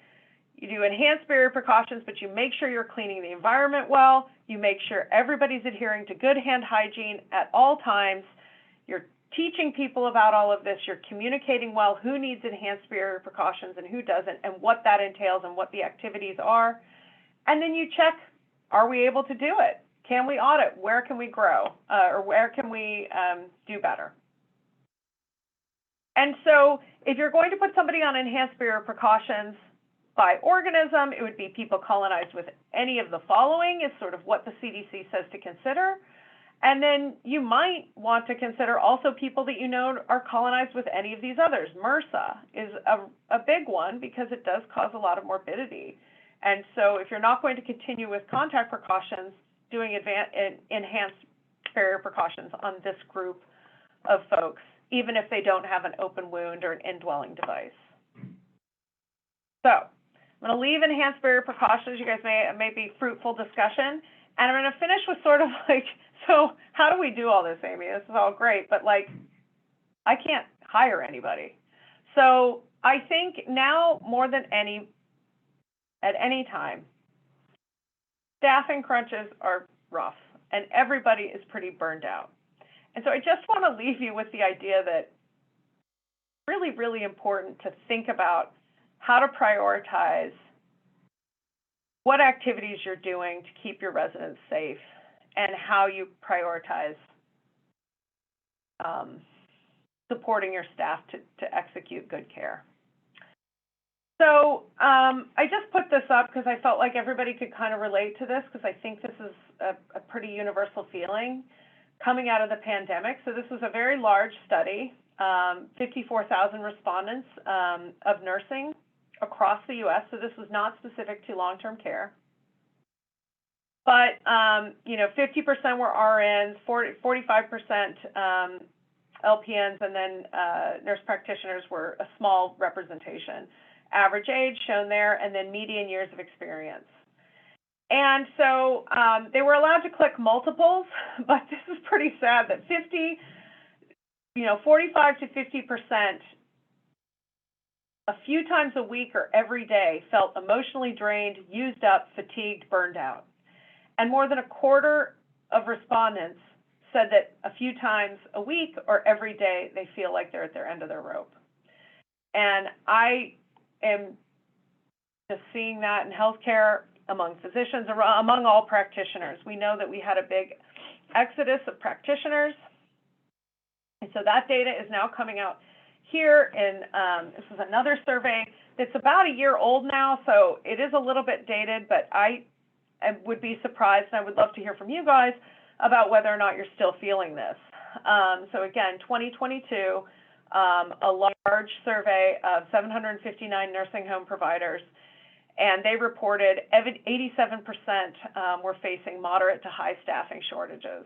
C: You do enhanced barrier precautions, but you make sure you're cleaning the environment well. You make sure everybody's adhering to good hand hygiene at all times. You're teaching people about all of this. You're communicating well who needs enhanced barrier precautions and who doesn't, and what that entails and what the activities are. And then you check, are we able to do it? Can we audit? Where can we grow? Or where can we do better? And so if you're going to put somebody on enhanced barrier precautions by organism, it would be people colonized with any of the following is sort of what the CDC says to consider. And then you might want to consider also people that you know are colonized with any of these others. MRSA is a big one because it does cause a lot of morbidity. And so if you're not going to continue with contact precautions, doing enhanced barrier precautions on this group of folks, even if they don't have an open wound or an indwelling device. So I'm going to leave enhanced barrier precautions. You guys may be fruitful discussion. And I'm going to finish with sort of like, so how do we do all this, Amy? This is all great, but like, I can't hire anybody. So I think now more than at any time, staffing crunches are rough and everybody is pretty burned out. And so I just want to leave you with the idea that it's really, really important to think about how to prioritize what activities you're doing to keep your residents safe and how you prioritize supporting your staff to execute good care. So I just put this up because I felt like everybody could kind of relate to this, because I think this is a pretty universal feeling coming out of the pandemic. So this was a very large study, 54,000 respondents of nursing across the U.S. So this was not specific to long-term care. But, 50% were RNs, 45% LPNs, and then nurse practitioners were a small representation. Average age shown there, and then median years of experience. And so they were allowed to click multiples, but this is pretty sad that 45 to 50% a few times a week or every day felt emotionally drained, used up, fatigued, burned out. And more than a quarter of respondents said that a few times a week or every day they feel like they're at their end of their rope. And I am just seeing that in healthcare, among physicians, among all practitioners. We know that we had a big exodus of practitioners. And so that data is now coming out here. And this is another survey that's about a year old now, so it is a little bit dated, but I would be surprised, and I would love to hear from you guys about whether or not you're still feeling this. So again, 2022, a large survey of 759 nursing home providers, and they reported 87% were facing moderate to high staffing shortages.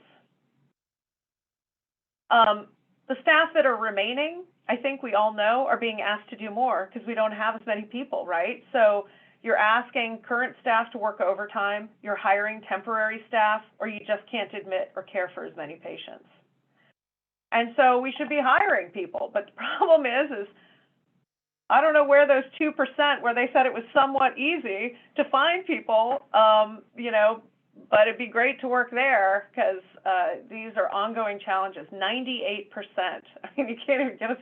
C: The staff that are remaining, I think we all know, are being asked to do more because we don't have as many people, right? So you're asking current staff to work overtime, you're hiring temporary staff, or you just can't admit or care for as many patients. And so we should be hiring people, but the problem is I don't know where those 2% where they said it was somewhat easy to find people, you know, but it'd be great to work there because these are ongoing challenges. 98%. I mean, you can't even get a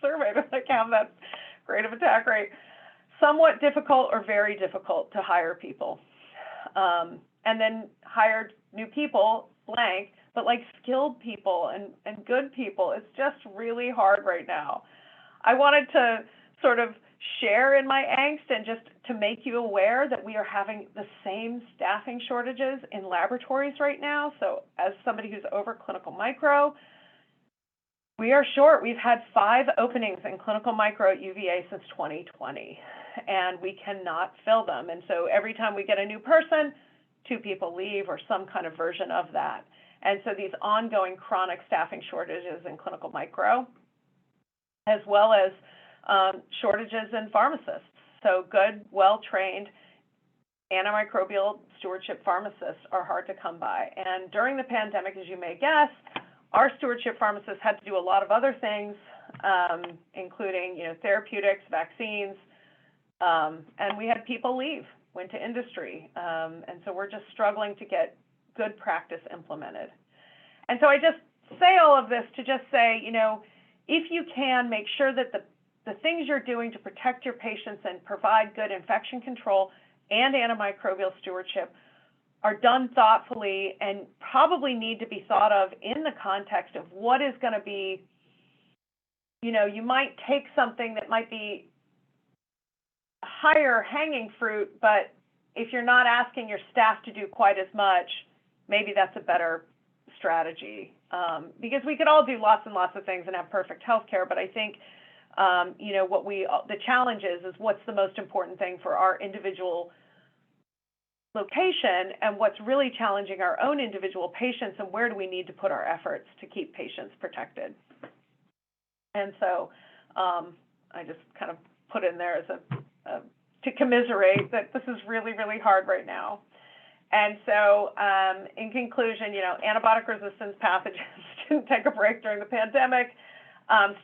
C: survey to like have that great of attack rate. Somewhat difficult or very difficult to hire people. And then hired new people, blank, but like skilled people and good people. It's just really hard right now. I wanted to sort of share in my angst and just to make you aware that we are having the same staffing shortages in laboratories right now. So as somebody who's over clinical micro, we are short. We've had 5 openings in clinical micro at UVA since 2020, and we cannot fill them. And so every time we get a new person, 2 people leave or some kind of version of that. And so these ongoing chronic staffing shortages in clinical micro, as well as shortages in pharmacists. So good, well-trained antimicrobial stewardship pharmacists are hard to come by. And during the pandemic, as you may guess, our stewardship pharmacists had to do a lot of other things, including, you know, therapeutics, vaccines, and we had people leave, went to industry. And so we're just struggling to get good practice implemented. And so I just say all of this to just say, you know, if you can, make sure that the things you're doing to protect your patients and provide good infection control and antimicrobial stewardship are done thoughtfully and probably need to be thought of in the context of what is going to be, you know, you might take something that might be higher hanging fruit, but if you're not asking your staff to do quite as much, maybe that's a better strategy. Because we could all do lots and lots of things and have perfect healthcare, but I think you know, the challenge is what's the most important thing for our individual location and what's really challenging our own individual patients and where do we need to put our efforts to keep patients protected. And so I just kind of put in there as to commiserate that this is really, really hard right now. And so in conclusion, you know, antibiotic resistance pathogens didn't take a break during the pandemic.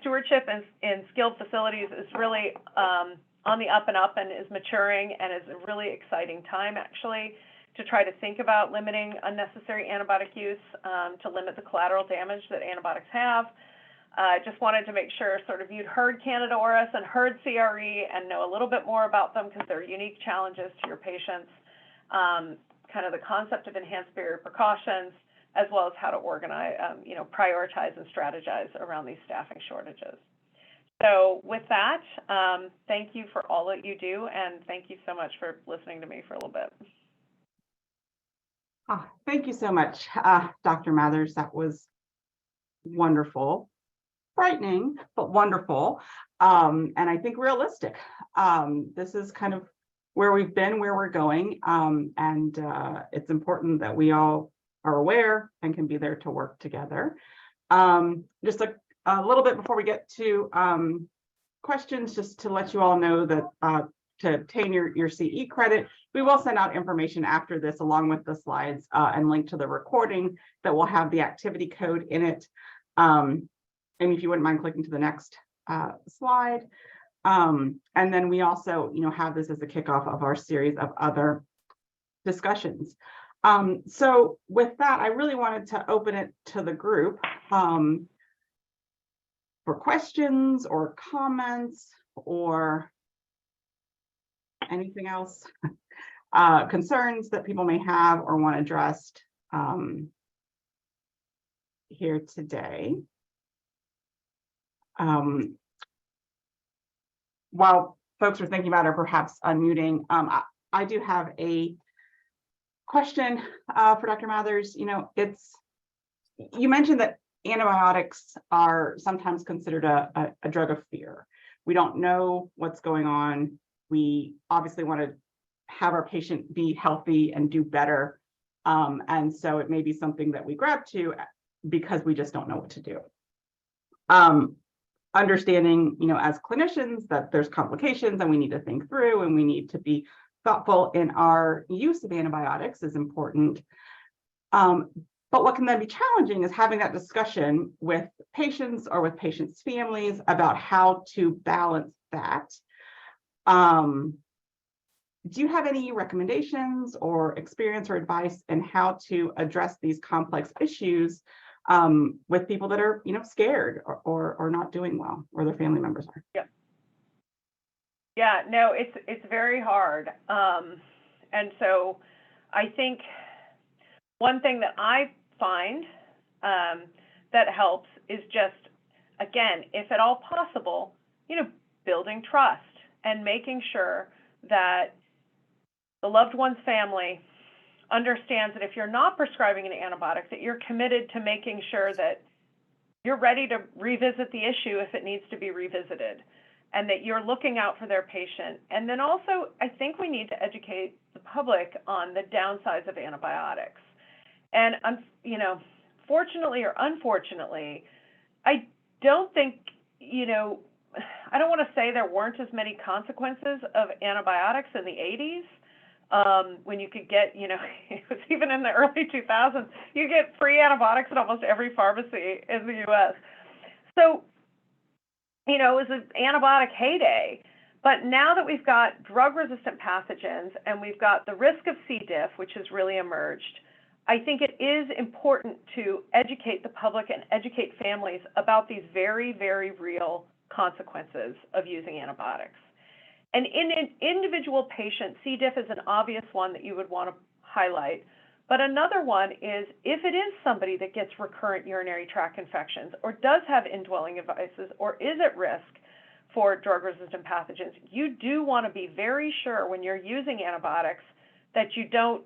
C: Stewardship in skilled facilities is really on the up and up and is maturing and is a really exciting time actually to try to think about limiting unnecessary antibiotic use to limit the collateral damage that antibiotics have. Just wanted to make sure sort of you'd heard Candida auris and heard CRE and know a little bit more about them because they're unique challenges to your patients, kind of the concept of enhanced barrier precautions, as well as how to organize, you know, prioritize and strategize around these staffing shortages. So with that, thank you for all that you do, and thank you so much for listening to me for a little bit.
B: Oh, thank you so much, Dr. Mathers. That was wonderful, frightening, but wonderful, and I think realistic. This is kind of where we've been, where we're going, and it's important that we all are aware and can be there to work together. Just a little bit before we get to questions, just to let you all know that to obtain your CE credit, we will send out information after this along with the slides and link to the recording that will have the activity code in it. And if you wouldn't mind clicking to the next slide. And then we also, you know, have this as a kickoff of our series of other discussions. So with that, I really wanted to open it to the group for questions or comments or anything else, concerns that people may have or want addressed here today. While folks are thinking about it, perhaps unmuting, I do have a question for Dr. Mathers. You know, you mentioned that antibiotics are sometimes considered a drug of fear. We don't know what's going on. We obviously want to have our patient be healthy and do better. And so it may be something that we grab to because we just don't know what to do. Understanding, as clinicians that there's complications and we need to think through and we need to be thoughtful in our use of antibiotics is important. But what can then be challenging is having that discussion with patients or with patients' families about how to balance that. Do you have any recommendations or experience or advice in how to address these complex issues with people that are, scared or not doing well, or their family members are?
C: Yeah, no, it's very hard. And so I think one thing that I find that helps is just, again, if at all possible, building trust and making sure that the loved one's family understands that if you're not prescribing an antibiotic, that you're committed to making sure that you're ready to revisit the issue if it needs to be revisited, and that you're looking out for their patient. And then also, I think we need to educate the public on the downsides of antibiotics. And, fortunately or unfortunately, I don't think, I don't want to say there weren't as many consequences of antibiotics in the 80s. When you could get, it was even in the early 2000s, you get free antibiotics at almost every pharmacy in the US. So, it was an antibiotic heyday. But now that we've got drug-resistant pathogens and we've got the risk of C. diff, which has really emerged, I think it is important to educate the public and educate families about these very, very real consequences of using antibiotics. And in an individual patient, C. diff is an obvious one that you would want to highlight. But another one is if it is somebody that gets recurrent urinary tract infections or does have indwelling devices or is at risk for drug-resistant pathogens, you do want to be very sure when you're using antibiotics that you don't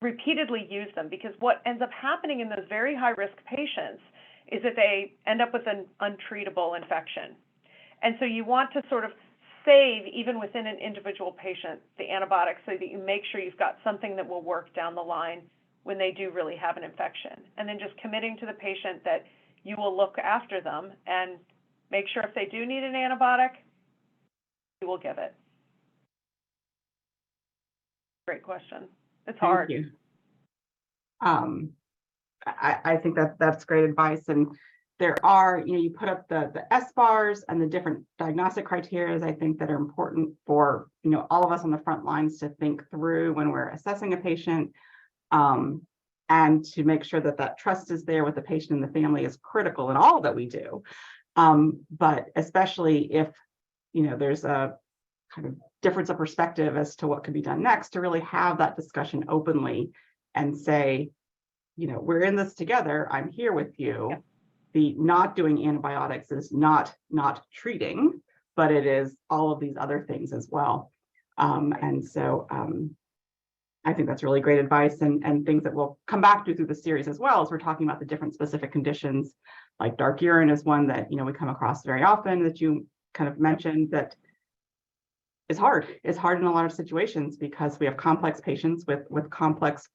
C: repeatedly use them, because what ends up happening in those very high-risk patients is that they end up with an untreatable infection. And so you want to sort of save, even within an individual patient, the antibiotics so that you make sure you've got something that will work down the line when they do really have an infection. And then just committing to the patient that you will look after them and make sure if they do need an antibiotic, you will give it. Great question. It's hard.
B: Thank you. I think that's great advice. And there are, you put up the S bars and the different diagnostic criteria, I think, that are important for, all of us on the front lines to think through when we're assessing a patient, and to make sure that that trust is there with the patient and the family is critical in all that we do. But especially if, there's a kind of difference of perspective as to what could be done next, to really have that discussion openly and say, we're in this together. I'm here with you. Yep. The not doing antibiotics is not treating, but it is all of these other things as well. And so I think that's really great advice, and things that we'll come back to through the series as well, as we're talking about the different specific conditions. Like dark urine is one that, we come across very often, that you kind of mentioned, that is hard. It's hard in a lot of situations because we have complex patients with complex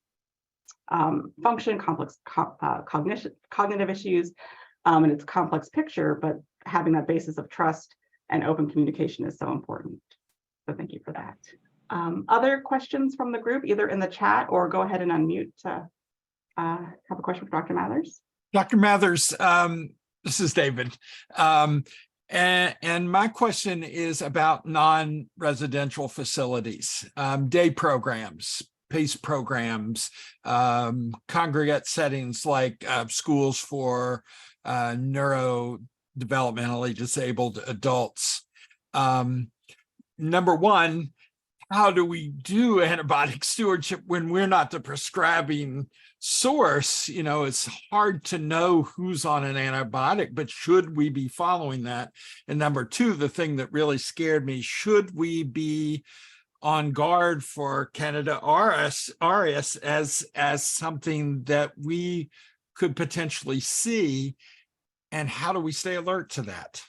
B: function, complex cognitive issues, and it's a complex picture, but having that basis of trust and open communication is so important. So thank you for that. Other questions from the group, either in the chat or go ahead and unmute to have a question for Dr. Mathers.
D: Dr. Mathers, this is David. And my question is about non-residential facilities, day programs, PACE programs, congregate settings like schools for neurodevelopmentally disabled adults. Number one, how do we do antibiotic stewardship when we're not the prescribing source? It's hard to know who's on an antibiotic, but should we be following that? And number two, the thing that really scared me, should we be on guard for Candida auris as something that we could potentially see, and how do we stay alert to that?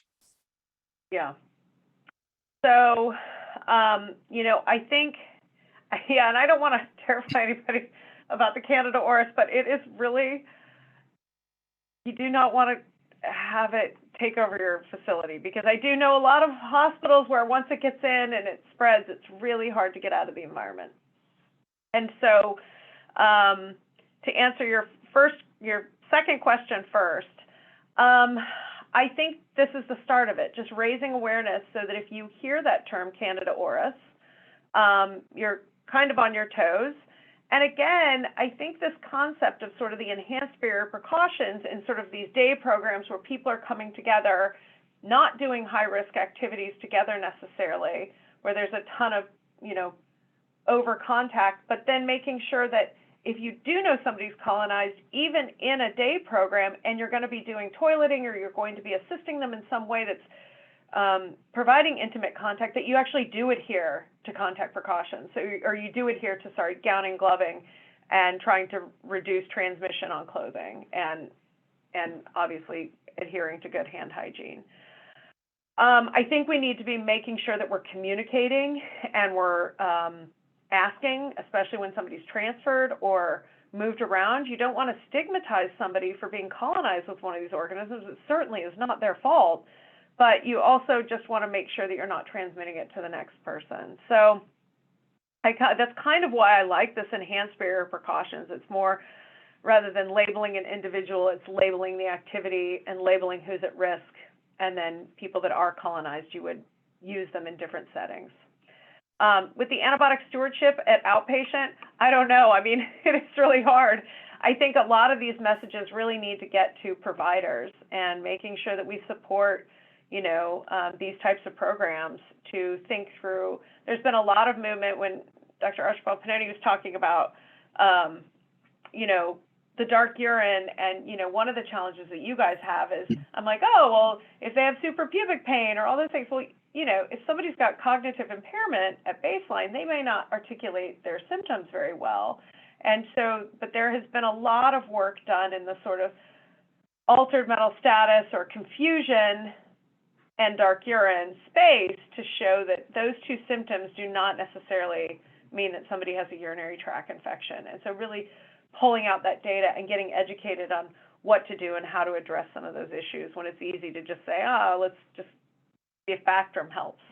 C: Yeah. So, I think, yeah, and I don't want to terrify anybody about the Candida auris, but it is really, you do not want to have it take over your facility, because I do know a lot of hospitals where once it gets in and it spreads, it's really hard to get out of the environment. And so, to answer your second question first, I think this is the start of it, just raising awareness so that if you hear that term Candida auris, you're kind of on your toes. And again, I think this concept of sort of the enhanced barrier precautions and sort of these day programs where people are coming together, not doing high risk activities together necessarily, where there's a ton of, over contact, but then making sure that if you do know somebody's colonized, even in a day program, and you're going to be doing toileting or you're going to be assisting them in some way that's providing intimate contact, that you actually do adhere to contact precautions. So, or you do adhere to, gowning, gloving, and trying to reduce transmission on clothing, and obviously adhering to good hand hygiene. I think we need to be making sure that we're communicating and we're asking, especially when somebody's transferred or moved around. You don't want to stigmatize somebody for being colonized with one of these organisms. It certainly is not their fault, but you also just want to make sure that you're not transmitting it to the next person. So that's kind of why I like this enhanced barrier precautions. It's more, rather than labeling an individual, it's labeling the activity and labeling who's at risk. And then people that are colonized, you would use them in different settings. With the antibiotic stewardship at outpatient, I don't know. I mean, it's really hard. I think a lot of these messages really need to get to providers, and making sure that we support, these types of programs to think through. There's been a lot of movement when Dr. Archibald Pannoni was talking about, the dark urine, and one of the challenges that you guys have is, I'm like, oh, well, if they have suprapubic pain or all those things, well, if somebody's got cognitive impairment at baseline, they may not articulate their symptoms very well. And so, but there has been a lot of work done in the sort of altered mental status or confusion and dark urine space to show that those two symptoms do not necessarily mean that somebody has a urinary tract infection. And so really pulling out that data and getting educated on what to do and how to address some of those issues, when it's easy to just say, oh, let's just see if Bactrim helps.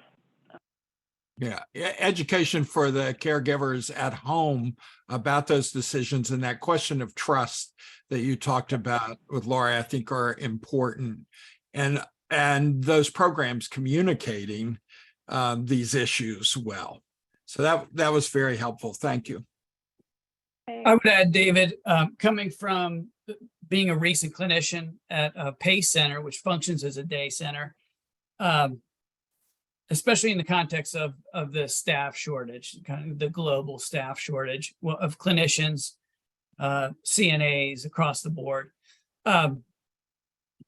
D: Yeah, education for the caregivers at home about those decisions, and that question of trust that you talked about with Laura, I think are important. And those programs communicating these issues well. So that was very helpful. Thank you.
A: I would add, David, coming from being a recent clinician at a PACE center, which functions as a day center, especially in the context of the staff shortage, kind of the global staff shortage of clinicians, CNAs across the board.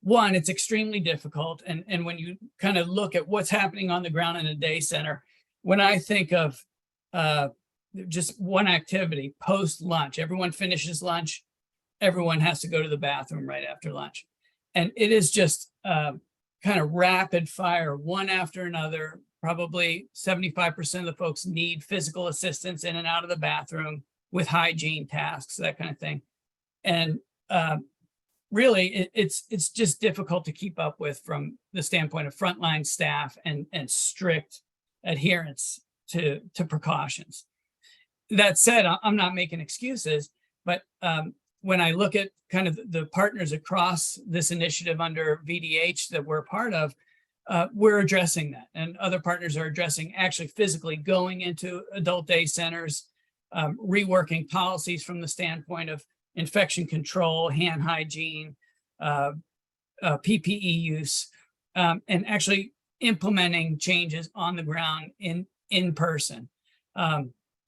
A: One, it's extremely difficult. And when you kind of look at what's happening on the ground in a day center, when I think of just one activity post lunch, everyone finishes lunch, everyone has to go to the bathroom right after lunch. And it is just kind of rapid fire, one after another. Probably 75% of the folks need physical assistance in and out of the bathroom with hygiene tasks, that kind of thing. And really, it's just difficult to keep up with from the standpoint of frontline staff and strict adherence to precautions. That said, I'm not making excuses, but when I look at kind of the partners across this initiative under VDH that we're a part of, we're addressing that, and other partners are addressing actually physically going into adult day centers, reworking policies from the standpoint of infection control, hand hygiene, PPE use, and actually implementing changes on the ground in person.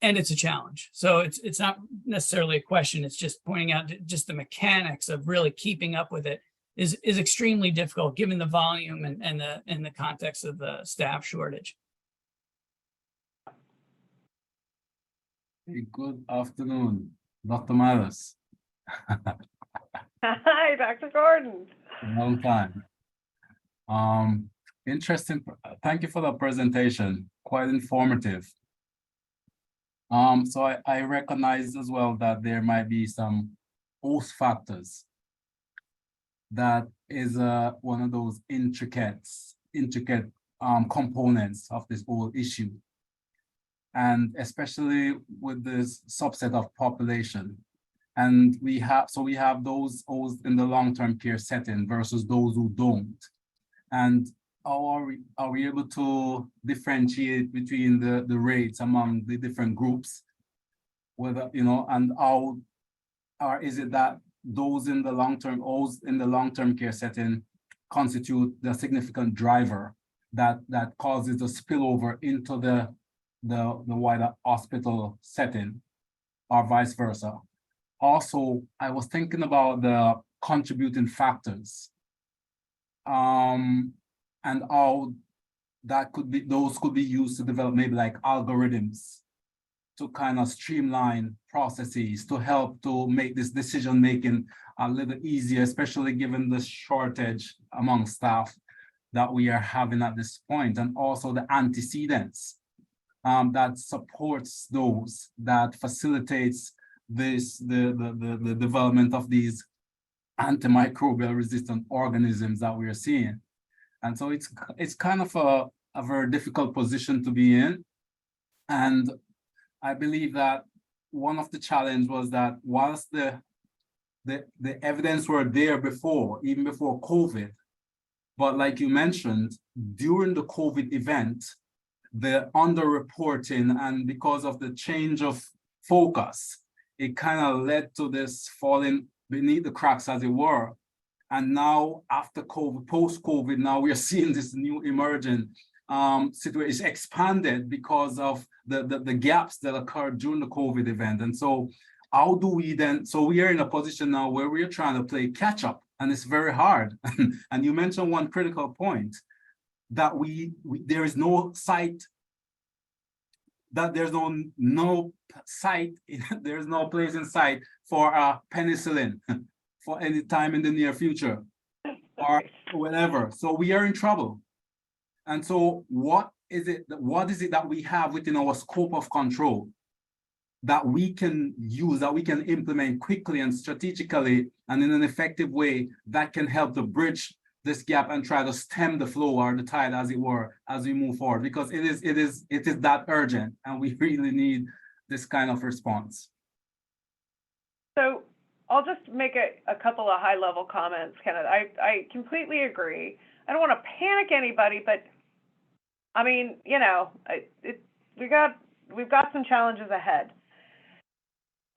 A: And it's a challenge. So it's not necessarily a question. It's just pointing out just the mechanics of really keeping up with it is extremely difficult given the volume and the context of the staff shortage.
E: Good afternoon, Dr. Maris.
C: Hi, Dr. Gordon.
E: Long time. Interesting. Thank you for the presentation. Quite informative. So I recognize as well that there might be some host factors. That is one of those intricate components of this whole issue. And especially with this subset of population. And we have those in the long-term care setting versus those who don't. And how are we able to differentiate between the rates among the different groups? Whether, and how, or is it that those in the long-term care setting constitute the significant driver that causes the spillover into the wider hospital setting, or vice versa? Also, I was thinking about the contributing factors, and how those could be used to develop maybe like algorithms to kind of streamline processes to help to make this decision making a little easier, especially given the shortage among staff that we are having at this point, and also the antecedents that supports those, that facilitates the development of these antimicrobial resistant organisms that we are seeing. And so it's kind of a very difficult position to be in. And I believe that one of the challenges was that whilst the evidence were there before, even before COVID, but like you mentioned, during the COVID event, the underreporting, and because of the change of focus, it kind of led to this falling beneath the cracks, as it were. And now after COVID, post-COVID, now we are seeing this new emerging situation is expanded because of the gaps that occurred during the COVID event. And so how do we then, so we are in a position now where we're trying to play catch up, and it's very hard. And you mentioned one critical point, that there is no site, that there's no site, there's no place in sight for penicillin for any time in the near future or whatever. So we are in trouble. And so what is it that we have within our scope of control that we can use, that we can implement quickly and strategically and in an effective way that can help to bridge this gap and try to stem the flow, or the tide, as it were, as we move forward? Because it is that urgent, and we really need this kind of response.
C: So I'll just make a couple of high-level comments, Kenneth. I completely agree. I don't want to panic anybody, but I mean, we've got some challenges ahead.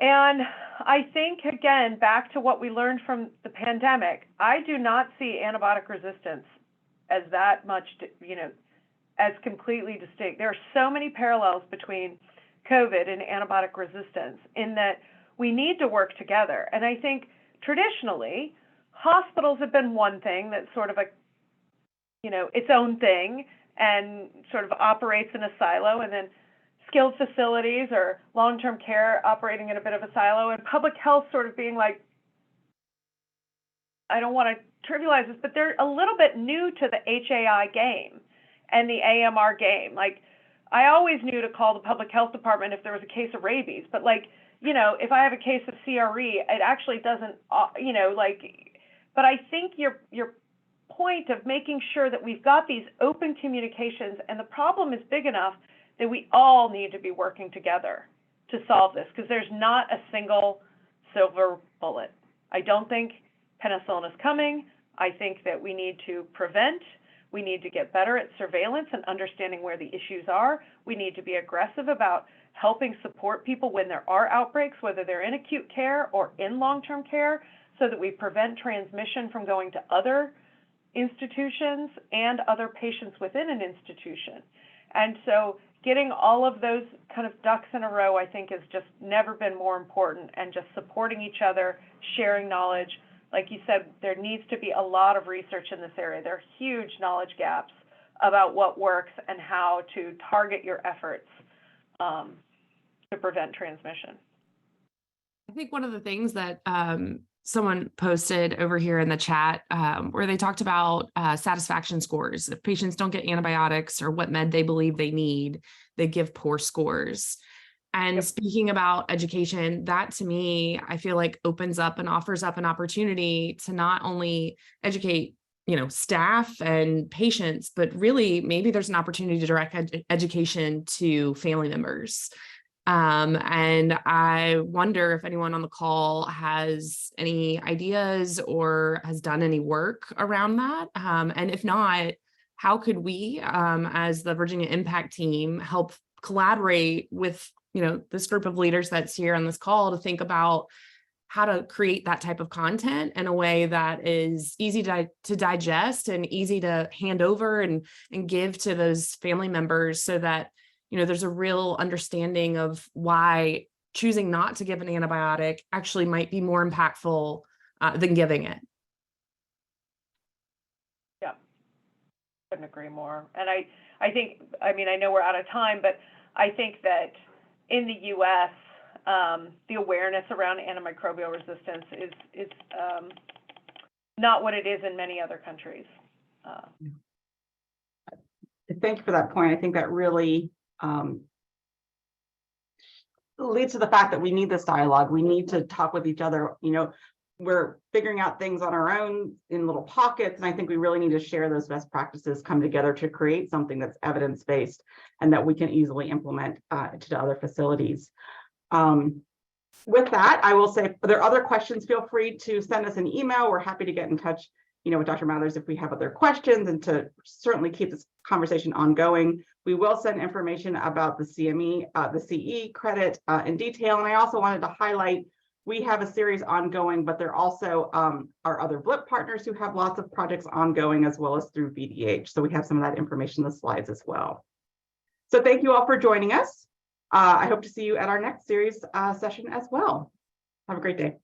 C: And I think, again, back to what we learned from the pandemic, I do not see antibiotic resistance as that much, as completely distinct. There are so many parallels between COVID and antibiotic resistance in that we need to work together. And I think traditionally, hospitals have been one thing that's sort of its own thing and sort of operates in a silo, and then skilled facilities or long-term care operating in a bit of a silo, and public health sort of being like, I don't want to trivialize this, but they're a little bit new to the HAI game and the AMR game. Like, I always knew to call the public health department if there was a case of rabies, but if I have a case of CRE, it actually doesn't, but I think your point of making sure that we've got these open communications, and the problem is big enough that we all need to be working together to solve this, because there's not a single silver bullet. I don't think penicillin is coming. I think that we need to prevent. We need to get better at surveillance and understanding where the issues are. We need to be aggressive about helping support people when there are outbreaks, whether they're in acute care or in long-term care, so that we prevent transmission from going to other institutions and other patients within an institution. And so getting all of those kind of ducks in a row, I think, has just never been more important, and just supporting each other, sharing knowledge. Like you said, there needs to be a lot of research in this area. There are huge knowledge gaps about what works and how to target your efforts to prevent transmission.
F: I think one of the things that someone posted over here in the chat where they talked about satisfaction scores. If patients don't get antibiotics or what med they believe they need, they give poor scores. And
C: Yep.
F: speaking about education, that to me, I feel like opens up and offers up an opportunity to not only educate, staff and patients, but really maybe there's an opportunity to direct education to family members. And I wonder if anyone on the call has any ideas or has done any work around that. And if not, how could we, as the Virginia Impact team, help collaborate with, this group of leaders that's here on this call to think about how to create that type of content in a way that is easy to digest and easy to hand over and give to those family members so that there's a real understanding of why choosing not to give an antibiotic actually might be more impactful than giving it.
C: Yeah, couldn't agree more. And I think, I know we're out of time, but I think that in the U.S., the awareness around antimicrobial resistance is not what it is in many other countries.
B: Thank you for that point. I think that really leads to the fact that we need this dialogue. We need to talk with each other. We're figuring out things on our own in little pockets, and I think we really need to share those best practices, come together to create something that's evidence-based and that we can easily implement to other facilities. With that, I will say, if there are other questions, feel free to send us an email. We're happy to get in touch, with Dr. Mathers if we have other questions, and to certainly keep this conversation ongoing. We will send information about the CME, the CE credit in detail. And I also wanted to highlight, we have a series ongoing, but there also are other BLIP partners who have lots of projects ongoing, as well as through VDH. So we have some of that information in the slides as well. So thank you all for joining us. I hope to see you at our next series session as well. Have a great day.